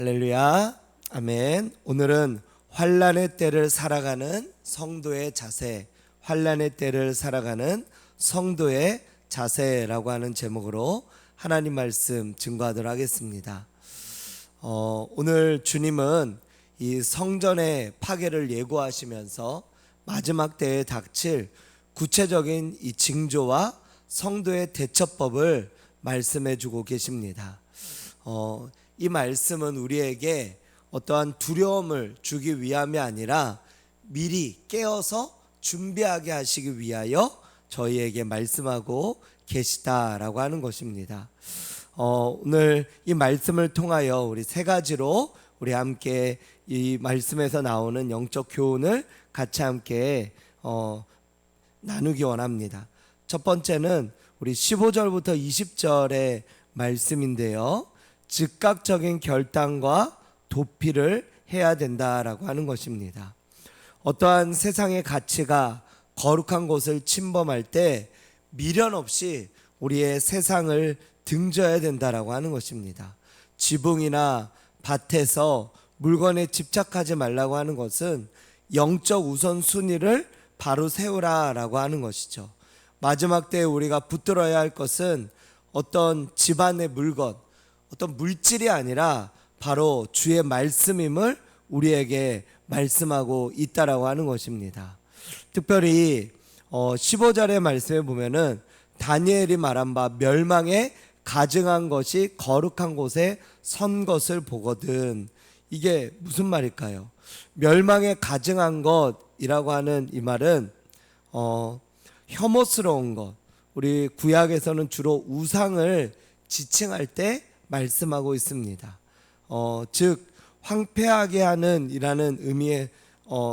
할렐루야, 아멘. 오늘은 환난의 때를 살아가는 성도의 자세, 환난의 때를 살아가는 성도의 자세라고 하는 제목으로 하나님 말씀 증거하도록 하겠습니다. 오늘 주님은 이 성전의 파괴를 예고하시면서 마지막 때에 닥칠 구체적인 이 징조와 성도의 대처법을 말씀해 주고 계십니다. 이 말씀은 우리에게 어떠한 두려움을 주기 위함이 아니라 미리 깨어서 준비하게 하시기 위하여 저희에게 말씀하고 계시다라고 하는 것입니다. 오늘 이 말씀을 통하여 우리 세 가지로 우리 함께 이 말씀에서 나오는 영적 교훈을 같이 함께 나누기 원합니다. 첫 번째는 우리 15절부터 20절의 말씀인데요, 즉각적인 결단과 도피를 해야 된다라고 하는 것입니다. 어떠한 세상의 가치가 거룩한 곳을 침범할 때 미련 없이 우리의 세상을 등져야 된다라고 하는 것입니다. 지붕이나 밭에서 물건에 집착하지 말라고 하는 것은 영적 우선순위를 바로 세우라라고 하는 것이죠. 마지막 때에 우리가 붙들어야 할 것은 어떤 집안의 물건, 어떤 물질이 아니라 바로 주의 말씀임을 우리에게 말씀하고 있다라고 하는 것입니다. 특별히 15절의 말씀에 보면은 다니엘이 말한 바 멸망에 가증한 것이 거룩한 곳에 선 것을 보거든. 이게 무슨 말일까요? 멸망에 가증한 것이라고 하는 이 말은 혐오스러운 것, 우리 구약에서는 주로 우상을 지칭할 때 말씀하고 있습니다. 즉 황폐하게 하는 이라는 의미의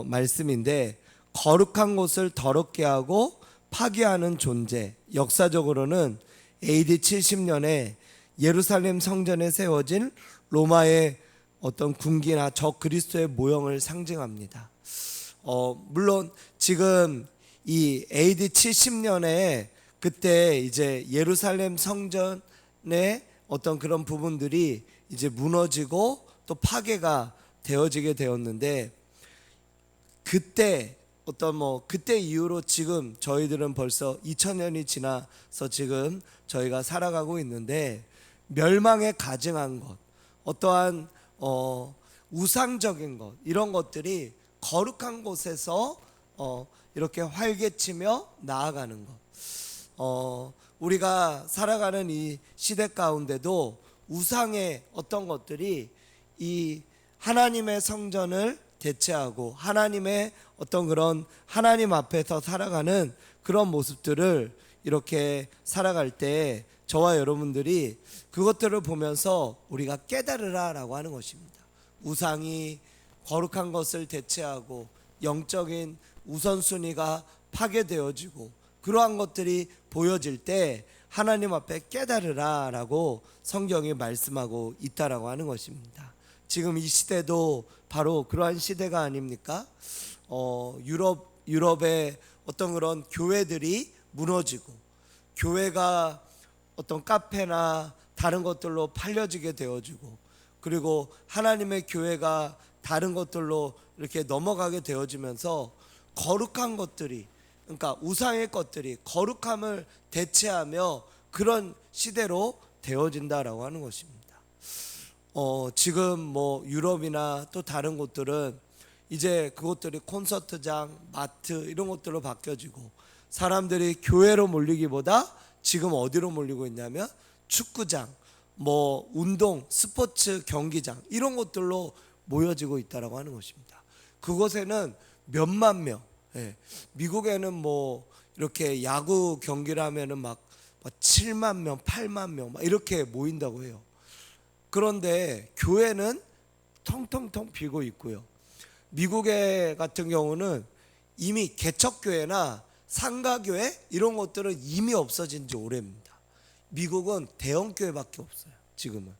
말씀인데, 거룩한 곳을 더럽게 하고 파괴하는 존재. 역사적으로는 AD 70년에 예루살렘 성전에 세워진 로마의 어떤 군기나 적 그리스도의 모형을 상징합니다. 물론 지금 이 AD 70년에 그때 이제 예루살렘 성전의 어떤 그런 부분들이 이제 무너지고 또 파괴가 되어지게 되었는데, 그때 그때 이후로 지금 저희들은 벌써 2000년이 지나서 지금 저희가 살아가고 있는데, 멸망에 가증한 것, 어떠한 우상적인 것, 이런 것들이 거룩한 곳에서 이렇게 활개치며 나아가는 것. 우리가 살아가는 이 시대 가운데도 우상의 어떤 것들이 이 하나님의 성전을 대체하고 하나님의 어떤 그런 하나님 앞에서 살아가는 그런 모습들을 이렇게 살아갈 때 저와 여러분들이 그것들을 보면서 우리가 깨달으라라고 하는 것입니다. 우상이 거룩한 것을 대체하고 영적인 우선순위가 파괴되어지고 그러한 것들이 보여질 때 하나님 앞에 깨달으라라고 성경이 말씀하고 있다라고 하는 것입니다. 지금 이 시대도 바로 그러한 시대가 아닙니까? 유럽의 어떤 그런 교회들이 무너지고, 교회가 어떤 카페나 다른 것들로 팔려지게 되어지고, 그리고 하나님의 교회가 다른 것들로 이렇게 넘어가게 되어지면서 거룩한 것들이, 그러니까 우상의 것들이 거룩함을 대체하며 그런 시대로 되어진다라고 하는 것입니다. 지금 유럽이나 또 다른 곳들은 이제 그것들이 콘서트장, 마트 이런 것들로 바뀌어지고, 사람들이 교회로 몰리기보다 지금 어디로 몰리고 있냐면 축구장, 운동, 스포츠 경기장 이런 것들로 모여지고 있다라고 하는 것입니다. 그곳에는 몇만 명, 미국에는 이렇게 야구 경기를 하면은 막 7만 명, 8만 명 막 이렇게 모인다고 해요. 그런데 교회는 텅텅텅 비고 있고요. 미국의 같은 경우는 이미 개척교회나 상가교회 이런 것들은 이미 없어진 지 오래입니다. 미국은 대형교회밖에 없어요, 지금은.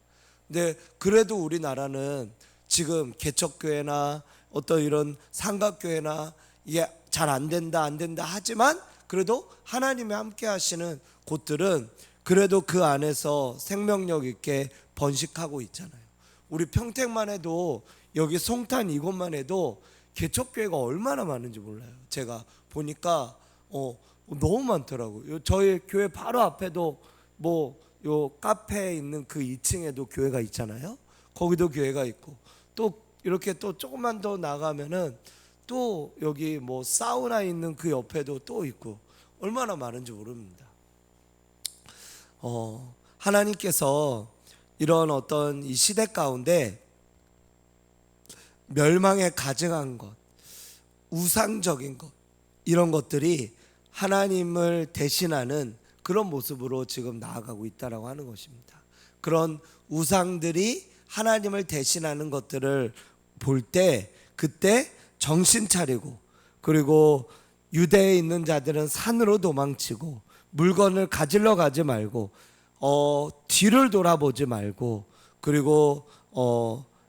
근데 그래도 우리나라는 지금 개척교회나 어떤 이런 상가교회나 이게 잘 안 된다 하지만 그래도 하나님이 함께 하시는 곳들은 그래도 그 안에서 생명력 있게 번식하고 있잖아요. 우리 평택만 해도 여기 송탄 이곳만 해도 개척교회가 얼마나 많은지 몰라요. 제가 보니까 너무 많더라고요. 저희 교회 바로 앞에도 뭐 요 카페에 있는 그 2층에도 교회가 있잖아요. 거기도 교회가 있고, 또 이렇게 또 조금만 더 나가면은 또 여기 뭐 사우나 있는 그 옆에도 또 있고, 얼마나 많은지 모릅니다. 하나님께서 이런 어떤 이 시대 가운데 멸망에 가증한 것, 우상적인 것, 이런 것들이 하나님을 대신하는 그런 모습으로 지금 나아가고 있다라고 하는 것입니다. 그런 우상들이 하나님을 대신하는 것들을 볼 때 그때 정신 차리고, 그리고 유대에 있는 자들은 산으로 도망치고 물건을 가지러 가지 말고 뒤를 돌아보지 말고, 그리고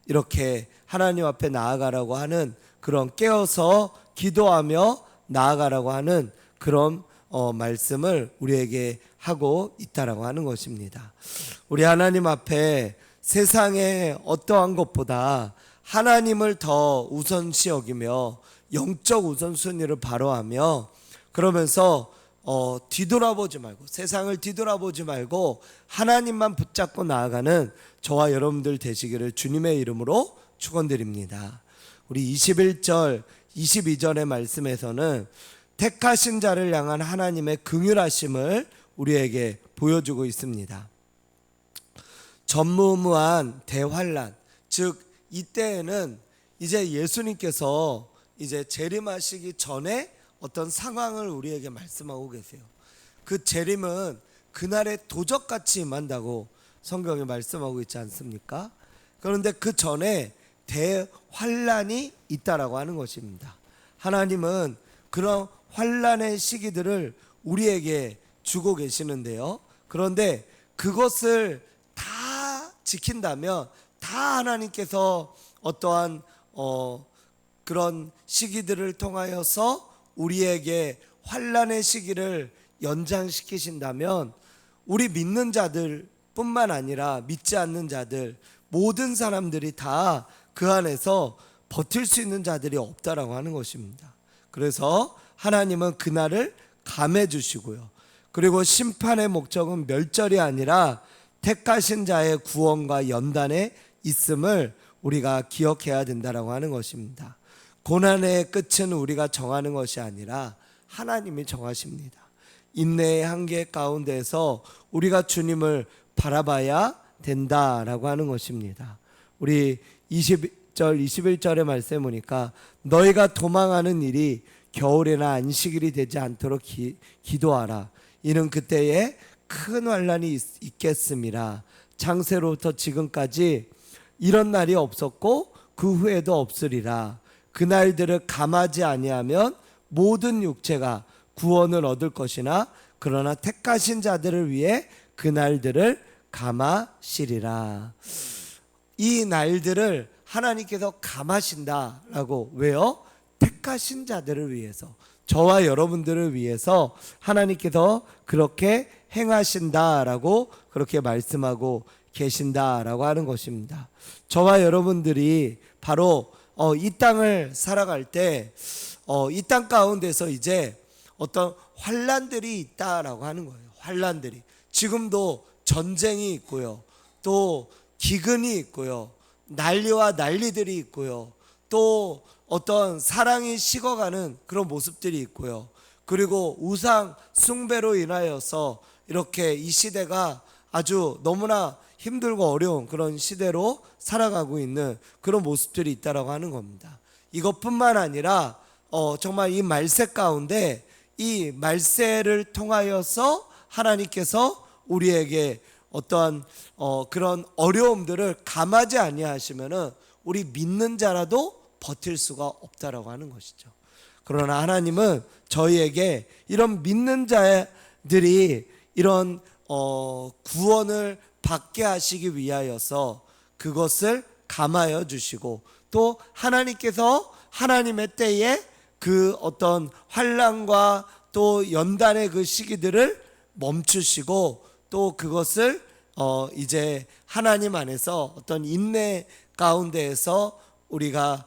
이렇게 하나님 앞에 나아가라고 하는 그런, 깨어서 기도하며 나아가라고 하는 그런 말씀을 우리에게 하고 있다라고 하는 것입니다. 우리 하나님 앞에 세상의 어떠한 것보다 하나님을 더 우선시 여기며 영적 우선순위를 바로하며, 그러면서 뒤돌아보지 말고, 세상을 뒤돌아보지 말고 하나님만 붙잡고 나아가는 저와 여러분들 되시기를 주님의 이름으로 축원드립니다. 우리 21절 22절의 말씀에서는 택하신 자를 향한 하나님의 긍휼하심을 우리에게 보여주고 있습니다. 전무후무한 대환란, 즉 이때에는 이제 예수님께서 이제 재림하시기 전에 어떤 상황을 우리에게 말씀하고 계세요. 그 재림은 그날에 도적같이 임한다고 성경에 말씀하고 있지 않습니까? 그런데 그 전에 대환란이 있다라고 하는 것입니다. 하나님은 그런 환란의 시기들을 우리에게 주고 계시는데요, 그런데 그것을 다 지킨다면, 다 하나님께서 어떠한 그런 시기들을 통하여서 우리에게 환란의 시기를 연장시키신다면, 우리 믿는 자들 뿐만 아니라 믿지 않는 자들, 모든 사람들이 다 그 안에서 버틸 수 있는 자들이 없다라고 하는 것입니다. 그래서 하나님은 그날을 감해 주시고요, 그리고 심판의 목적은 멸절이 아니라 택하신 자의 구원과 연단에 있음을 우리가 기억해야 된다라고 하는 것입니다. 고난의 끝은 우리가 정하는 것이 아니라 하나님이 정하십니다. 인내의 한계 가운데서 우리가 주님을 바라봐야 된다라고 하는 것입니다. 우리 20절 21절의 말씀에 보니까 너희가 도망하는 일이 겨울에나 안식일이 되지 않도록 기도하라. 이는 그때에 큰 환란이 있겠음이라. 창세로부터 지금까지 이런 날이 없었고 그 후에도 없으리라. 그날들을 감하지 아니하면 모든 육체가 구원을 얻을 것이나 그러나 택하신 자들을 위해 그날들을 감하시리라. 이 날들을 하나님께서 감하신다라고. 왜요? 택하신 자들을 위해서, 저와 여러분들을 위해서 하나님께서 그렇게 행하신다라고, 그렇게 말씀하고 계신다라고 하는 것입니다. 저와 여러분들이 바로 이 땅을 살아갈 때 이 땅 가운데서 이제 어떤 환란들이 있다라고 하는 거예요. 환란들이 지금도 전쟁이 있고요, 또 기근이 있고요, 난리와 난리들이 있고요, 또 어떤 사랑이 식어가는 그런 모습들이 있고요, 그리고 우상 숭배로 인하여서 이렇게 이 시대가 아주 너무나 힘들고 어려운 그런 시대로 살아가고 있는 그런 모습들이 있다라고 하는 겁니다. 이것뿐만 아니라 정말 이 말세 가운데, 이 말세를 통하여서 하나님께서 우리에게 어떠한 그런 어려움들을 감하지 아니하시면은 우리 믿는 자라도 버틸 수가 없다라고 하는 것이죠. 그러나 하나님은 저희에게 이런 믿는 자들이 이런 구원을 받게 하시기 위하여서 그것을 감하여 주시고, 또 하나님께서 하나님의 때에 그 어떤 환난과 또 연단의 그 시기들을 멈추시고, 또 그것을 이제 하나님 안에서 어떤 인내 가운데에서 우리가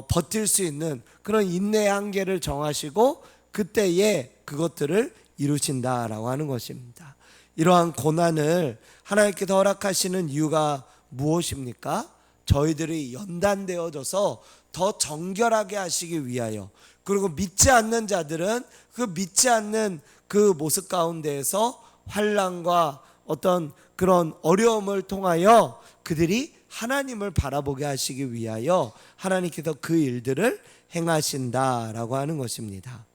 버틸 수 있는 그런 인내의 한계를 정하시고 그때에 그것들을 이루신다라고 하는 것입니다. 이러한 고난을 하나님께서 허락하시는 이유가 무엇입니까? 저희들이 연단되어져서 더 정결하게 하시기 위하여, 그리고 믿지 않는 자들은 그 믿지 않는 그 모습 가운데에서 환난과 어떤 그런 어려움을 통하여 그들이 하나님을 바라보게 하시기 위하여 하나님께서 그 일들을 행하신다라고 하는 것입니다.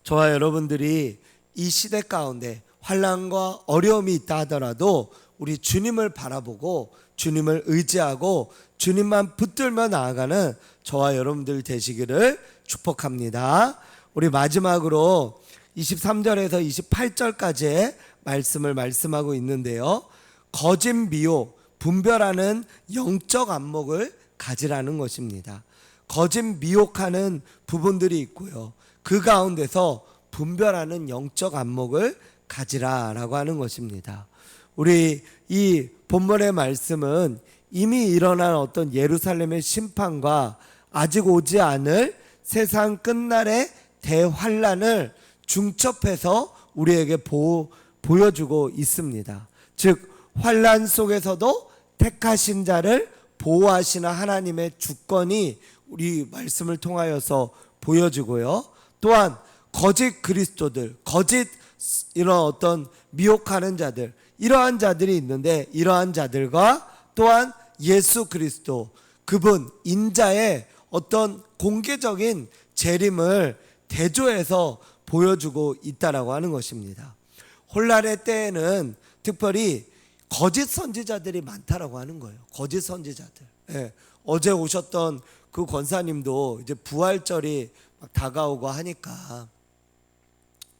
저와 여러분들이 이 시대 가운데 환난과 어려움이 있다 하더라도 우리 주님을 바라보고 주님을 의지하고 주님만 붙들며 나아가는 저와 여러분들 되시기를 축복합니다. 우리 마지막으로 23절에서 28절까지의 말씀을 말씀하고 있는데요, 거짓 미혹, 분별하는 영적 안목을 가지라는 것입니다. 거짓 미혹하는 부분들이 있고요, 그 가운데서 분별하는 영적 안목을 가지라라고 하는 것입니다. 우리 이 본문의 말씀은 이미 일어난 어떤 예루살렘의 심판과 아직 오지 않을 세상 끝날의 대환란을 중첩해서 우리에게 보여주고 있습니다. 즉 환란 속에서도 택하신 자를 보호하시는 하나님의 주권이 우리 말씀을 통하여서 보여주고요, 또한 거짓 그리스도들, 거짓 이런 어떤 미혹하는 자들, 이러한 자들이 있는데 이러한 자들과 또한 예수 그리스도, 그분 인자의 어떤 공개적인 재림을 대조해서 보여주고 있다라고 하는 것입니다. 혼란의 때에는 특별히 거짓 선지자들이 많다라고 하는 거예요. 거짓 선지자들. 예, 어제 오셨던 그 권사님도 이제 부활절이 막 다가오고 하니까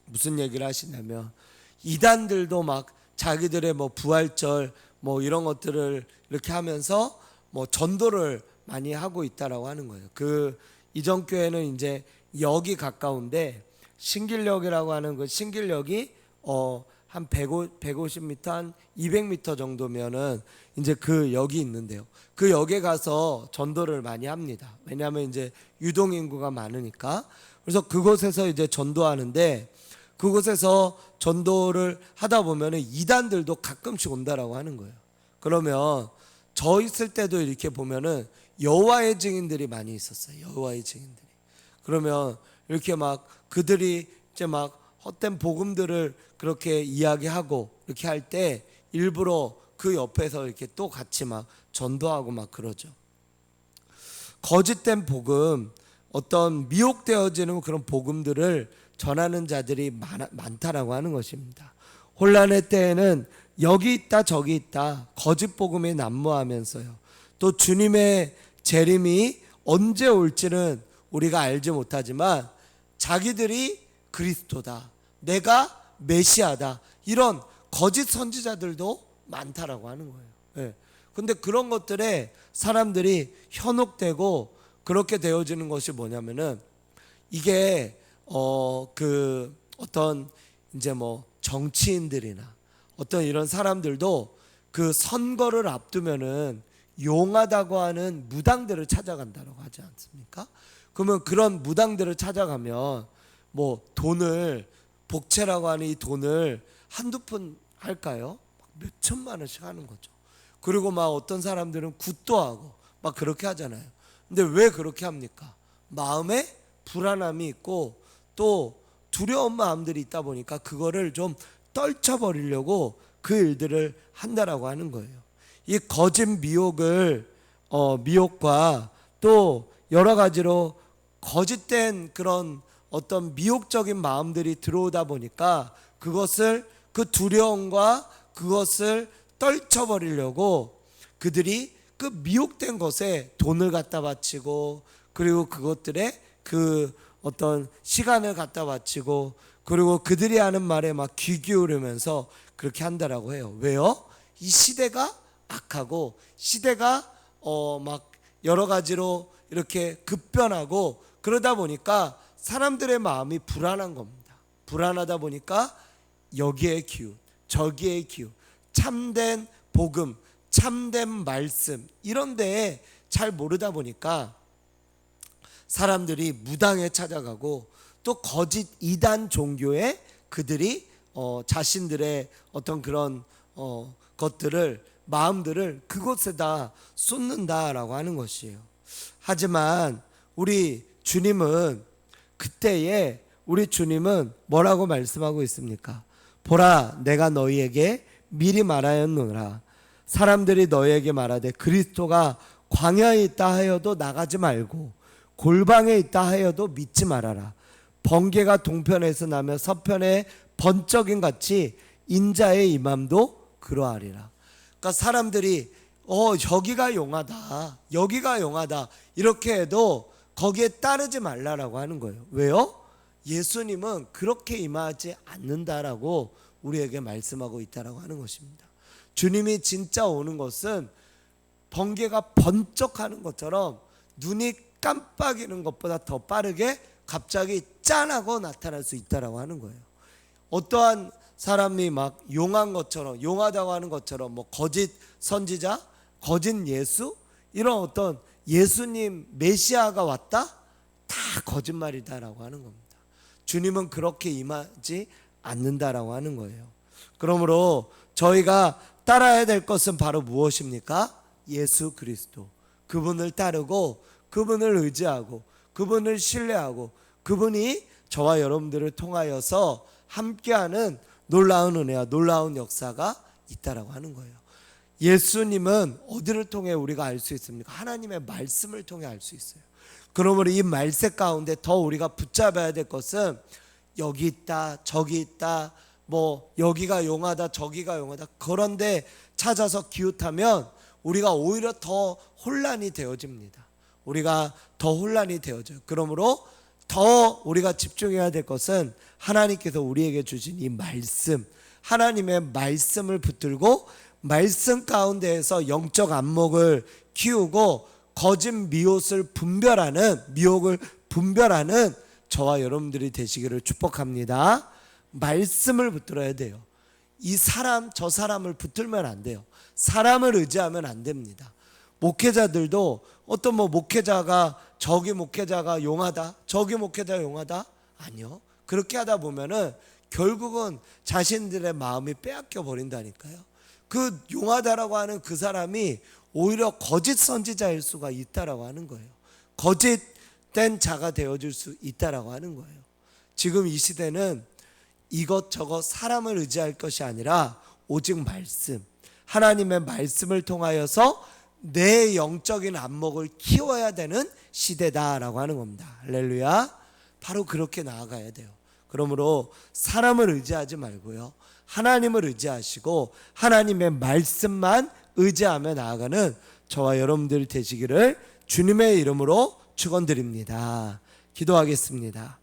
무슨 얘기를 하시냐면, 이단들도 막 자기들의 뭐 부활절 뭐 이런 것들을 이렇게 하면서 뭐 전도를 많이 하고 있다라고 하는 거예요. 그 이전 교회는 이제 역이 가까운데 신길역이라고 하는 그 신길역이 한 150m, 한 200m 정도면은 이제 그 역이 있는데요, 그 역에 가서 전도를 많이 합니다. 왜냐하면 이제 유동 인구가 많으니까. 그래서 그곳에서 이제 전도하는데, 그곳에서 전도를 하다 보면은 이단들도 가끔씩 온다라고 하는 거예요. 그러면 저 있을 때도 이렇게 보면은 여호와의 증인들이 많이 있었어요. 여호와의 증인들이. 그러면 이렇게 막 그들이 이제 막 헛된 복음들을 그렇게 이야기하고 이렇게 할 때 일부러 그 옆에서 이렇게 또 같이 막 전도하고 막 그러죠. 거짓된 복음, 어떤 미혹되어지는 그런 복음들을 전하는 자들이 많다라고 하는 것입니다. 혼란의 때에는 여기 있다 저기 있다 거짓 복음이 난무하면서요, 또 주님의 재림이 언제 올지는 우리가 알지 못하지만 자기들이 그리스도다, 내가 메시아다, 이런 거짓 선지자들도 많다라고 하는 거예요. 예. 근데 그런 것들에 사람들이 현혹되고 그렇게 되어지는 것이 뭐냐면은, 이게 그 어떤 이제 뭐 정치인들이나 어떤 이런 사람들도 그 선거를 앞두면은 용하다고 하는 무당들을 찾아간다고 하지 않습니까? 그러면 그런 무당들을 찾아가면 뭐 돈을, 복채라고 하는 이 돈을 한두 푼 할까요? 몇 천만 원씩 하는 거죠. 그리고 막 어떤 사람들은 굿도 하고 막 그렇게 하잖아요. 근데 왜 그렇게 합니까? 마음에 불안함이 있고 또 두려운 마음들이 있다 보니까 그거를 좀 떨쳐버리려고 그 일들을 한다라고 하는 거예요. 이 거짓 미혹과 또 여러 가지로 거짓된 그런 어떤 미혹적인 마음들이 들어오다 보니까 그것을, 그 두려움과 그것을 떨쳐버리려고 그들이 그 미혹된 것에 돈을 갖다 바치고, 그리고 그것들에 그 어떤 시간을 갖다 바치고, 그리고 그들이 하는 말에 막 귀 기울이면서 그렇게 한다라고 해요. 왜요? 이 시대가 악하고 시대가 막 여러 가지로 이렇게 급변하고 그러다 보니까 사람들의 마음이 불안한 겁니다. 불안하다 보니까 여기에 기운, 저기에 기운, 참된 복음, 참된 말씀 이런 데에 잘 모르다 보니까 사람들이 무당에 찾아가고 또 거짓 이단 종교에 그들이 자신들의 어떤 그런 것들을 마음들을 그곳에다 쏟는다라고 하는 것이에요. 하지만 우리 주님은 그때에 우리 주님은 뭐라고 말씀하고 있습니까? 보라, 내가 너희에게 미리 말하였노라. 사람들이 너희에게 말하되 그리스도가 광야에 있다 하여도 나가지 말고 골방에 있다 하여도 믿지 말아라. 번개가 동편에서 나며 서편에 번쩍임 같이 인자의 임함도 그러하리라. 그러니까 사람들이 여기가 용하다, 여기가 용하다 이렇게 해도 거기에 따르지 말라라고 하는 거예요. 왜요? 예수님은 그렇게 임하지 않는다라고 우리에게 말씀하고 있다라고 하는 것입니다. 주님이 진짜 오는 것은 번개가 번쩍하는 것처럼 눈이 깜빡이는 것보다 더 빠르게 갑자기 짠하고 나타날 수 있다라고 하는 거예요. 어떠한 사람이 막 용한 것처럼, 용하다고 하는 것처럼 뭐 거짓 선지자, 거짓 예수 이런 어떤 예수님 메시아가 왔다? 다 거짓말이다라고 하는 겁니다. 주님은 그렇게 임하지 않는다라고 하는 거예요. 그러므로 저희가 따라야 될 것은 바로 무엇입니까? 예수 그리스도. 그분을 따르고 그분을 의지하고 그분을 신뢰하고 그분이 저와 여러분들을 통하여서 함께하는 놀라운 은혜와 놀라운 역사가 있다라고 하는 거예요. 예수님은 어디를 통해 우리가 알 수 있습니까? 하나님의 말씀을 통해 알 수 있어요. 그러므로 이 말씀 가운데 더 우리가 붙잡아야 될 것은 여기 있다 저기 있다 뭐 여기가 용하다 저기가 용하다 그런데 찾아서 기웃하면 우리가 오히려 더 혼란이 되어집니다. 우리가 더 혼란이 되어져요. 그러므로 더 우리가 집중해야 될 것은 하나님께서 우리에게 주신 이 말씀, 하나님의 말씀을 붙들고 말씀 가운데에서 영적 안목을 키우고 거짓 미혹을 분별하는 저와 여러분들이 되시기를 축복합니다. 말씀을 붙들어야 돼요. 이 사람 저 사람을 붙들면 안 돼요. 사람을 의지하면 안 됩니다. 목회자들도 어떤 목회자가 저기 목회자가 용하다 저기 목회자가 용하다 아니요. 그렇게 하다 보면은 결국은 자신들의 마음이 빼앗겨 버린다니까요. 그 용하다라고 하는 그 사람이 오히려 거짓 선지자일 수가 있다라고 하는 거예요. 거짓된 자가 되어줄 수 있다라고 하는 거예요. 지금 이 시대는 이것저것 사람을 의지할 것이 아니라 오직 말씀, 하나님의 말씀을 통하여서 내 영적인 안목을 키워야 되는 시대다라고 하는 겁니다. 할렐루야. 바로 그렇게 나아가야 돼요. 그러므로 사람을 의지하지 말고요, 하나님을 의지하시고 하나님의 말씀만 의지하며 나아가는 저와 여러분들 되시기를 주님의 이름으로 축원드립니다. 기도하겠습니다.